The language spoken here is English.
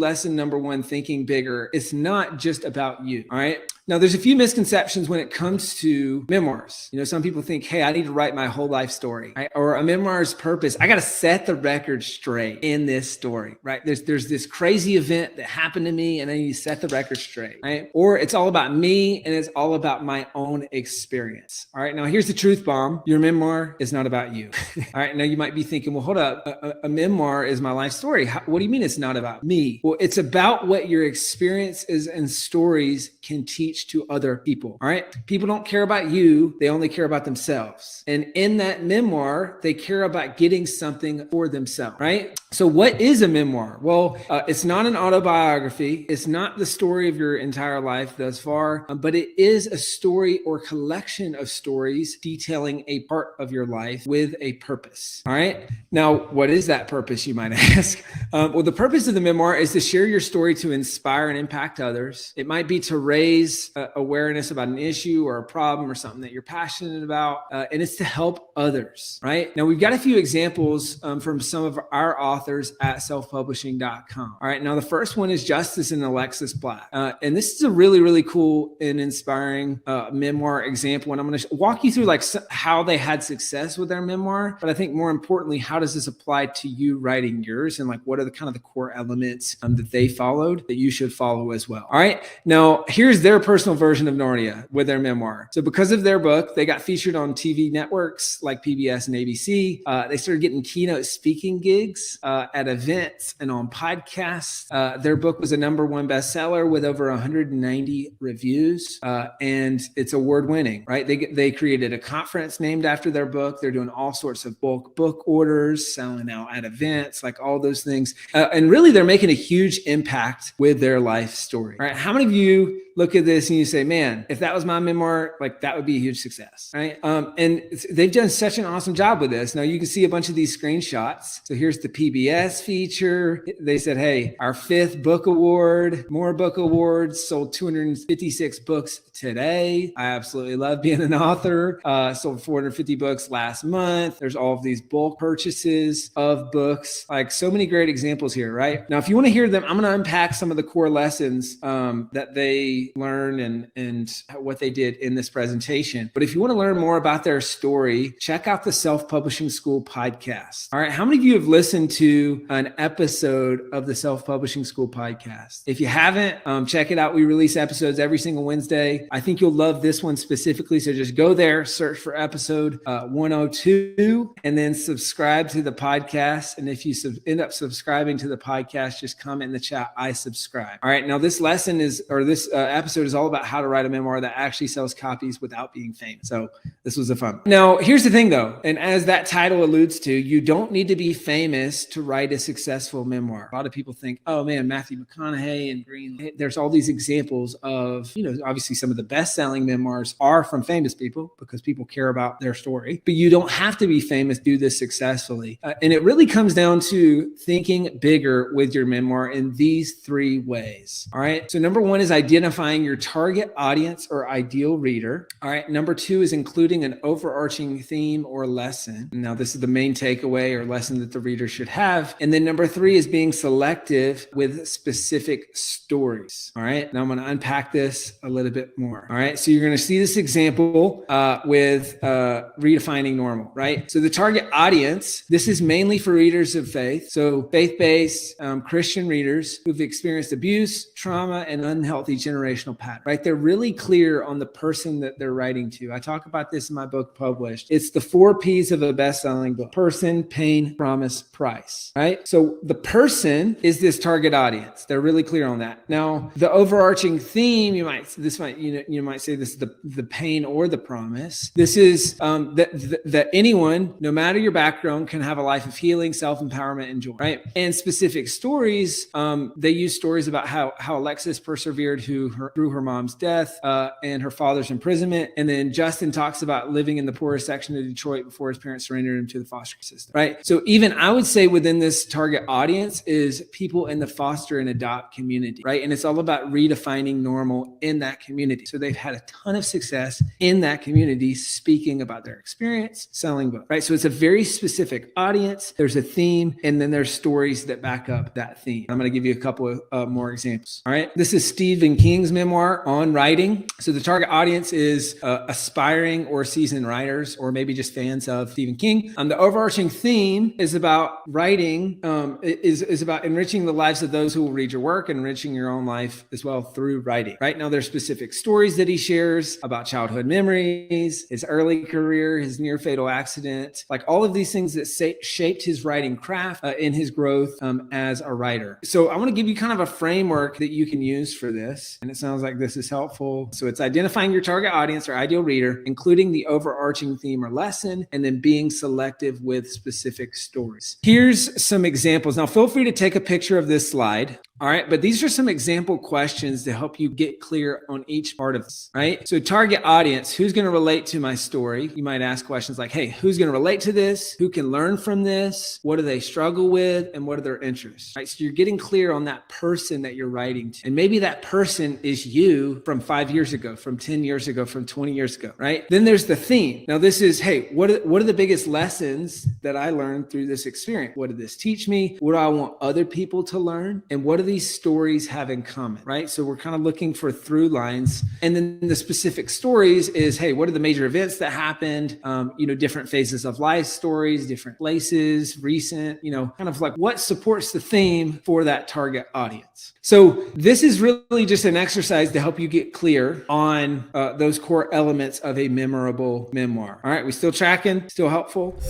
lesson number one, thinking bigger. It's not just about you. All right. Now, there's a few misconceptions when it comes to memoirs. Some people think, hey, I need to write my whole life story, right? Or a memoir's purpose. I got to set the record straight in this story, right? There's this crazy event that happened to me and I need to set the record straight, right? Or it's all about me and it's all about my own experience. All right. Now, here's the truth bomb. Your memoir is not about you. All right. Now, you might be thinking, well, hold up. A memoir is my life story. What do you mean it's not about me? Well, it's about what your experiences and stories can teach to other people. All right. People don't care about you. They only care about themselves. And in that memoir, they care about getting something for themselves. Right. So what is a memoir? Well, it's not an autobiography. It's not the story of your entire life thus far, but it is a story or collection of stories detailing a part of your life with a purpose. All right. Now, what is that purpose, you might ask? Well, the purpose of the memoir is to share your story to inspire and impact others. It might be to raise awareness about an issue or a problem or something that you're passionate about, and it's to help others, right? Now, we've got a few examples from some of our authors at selfpublishing.com. All right, now the first one is Justice and Alexis Black, and this is a really, really cool and inspiring memoir example, and I'm going to walk you through how they had success with their memoir, but I think more importantly, how does this apply to you writing yours, and what are the kind of the core elements that they followed that you should follow as well. All right, now here's their personal version of Narnia with their memoir. So because of their book, they got featured on TV networks like PBS and ABC. They started getting keynote speaking gigs at events and on podcasts. Their book was a #1 bestseller with over 190 reviews, and it's award-winning, right? They created a conference named after their book. They're doing all sorts of bulk book orders, selling out at events, all those things. And really, they're making a huge impact with their life story. All right? How many of you look at this and you say, man, if that was my memoir, that would be a huge success, right? And they've done such an awesome job with this. Now you can see a bunch of these screenshots. So here's the PBS feature. They said, hey, our 5th book award, more book awards, sold 256 books today. I absolutely love being an author. Sold 450 books last month. There's all of these bulk purchases of books, so many great examples here, right? Now, if you want to hear them, I'm going to unpack some of the core lessons that they learn and what they did in this presentation. But if you want to learn more about their story, check out the Self-Publishing School podcast. All right. How many of you have listened to an episode of the Self-Publishing School podcast? If you haven't, check it out. We release episodes every single Wednesday. I think you'll love this one specifically. So just go there, search for episode 102, and then subscribe to the podcast. And if you end up subscribing to the podcast, just comment in the chat, I subscribe. All right. Now this lesson this episode is all about how to write a memoir that actually sells copies without being famous. So this was a fun one. Now, here's the thing though, and as that title alludes to, you don't need to be famous to write a successful memoir. A lot of people think, oh man, Matthew McConaughey and Green. There's all these examples of, obviously some of the best-selling memoirs are from famous people because people care about their story, but you don't have to be famous to do this successfully. And it really comes down to thinking bigger with your memoir in these 3 ways. All right. So number 1 is identifying your target audience or ideal reader. All right. Number 2 is including an overarching theme or lesson. Now, this is the main takeaway or lesson that the reader should have. And then number 3 is being selective with specific stories. All right. Now I'm going to unpack this a little bit more. All right. So you're going to see this example with redefining normal, right? So the target audience, this is mainly for readers of faith. So faith-based Christian readers who've experienced abuse, trauma, and unhealthy generational pattern, right? They're really clear on the person that they're writing to. I talk about this in my book published. It's the 4 P's of a best-selling book: person, pain, promise, price, right? So the person is this target audience. They're really clear on that. Now, the overarching theme, you might say this is the pain or the promise. This is that anyone, no matter your background, can have a life of healing, self-empowerment, and joy, right? And specific stories, they use stories about how Alexis persevered, who through her mom's death and her father's imprisonment. And then Justin talks about living in the poorest section of Detroit before his parents surrendered him to the foster system, right? So even I would say within this target audience is people in the foster and adopt community, right? And it's all about redefining normal in that community. So they've had a ton of success in that community speaking about their experience selling books, right? So it's a very specific audience. There's a theme, and then there's stories that back up that theme. I'm going to give you a couple of more examples. All right. This is Stephen King's memoir on writing. So the target audience is aspiring or seasoned writers, or maybe just fans of Stephen King. The overarching theme is about writing, is about enriching the lives of those who will read your work and enriching your own life as well through writing. Right now, there's specific stories that he shares about childhood memories, his early career, his near fatal accident, like all of these things that shaped his writing craft in his growth as a writer. So I want to give you kind of a framework that you can use for this. And it sounds like this is helpful. So it's identifying your target audience or ideal reader, including the overarching theme or lesson, and then being selective with specific stories. Here's some examples. Now, feel free to take a picture of this slide. All right, but these are some example questions to help you get clear on each part of this, right? So target audience, who's going to relate to my story? You might ask questions like, hey, who's going to relate to this? Who can learn from this? What do they struggle with? And what are their interests, right? So you're getting clear on that person that you're writing to. And maybe that person is you from 5 years ago, from 10 years ago, from 20 years ago, right? Then there's the theme. Now this is, hey, what are the biggest lessons that I learned through this experience? What did this teach me? What do I want other people to learn? And what are these stories have in common, right? So we're kind of looking for through lines. And then the specific stories is, hey, what are the major events that happened? Different phases of life stories, different places, recent, kind of like what supports the theme for that target audience. So this is really just an exercise to help you get clear on those core elements of a memorable memoir. All right, we still tracking? Still helpful?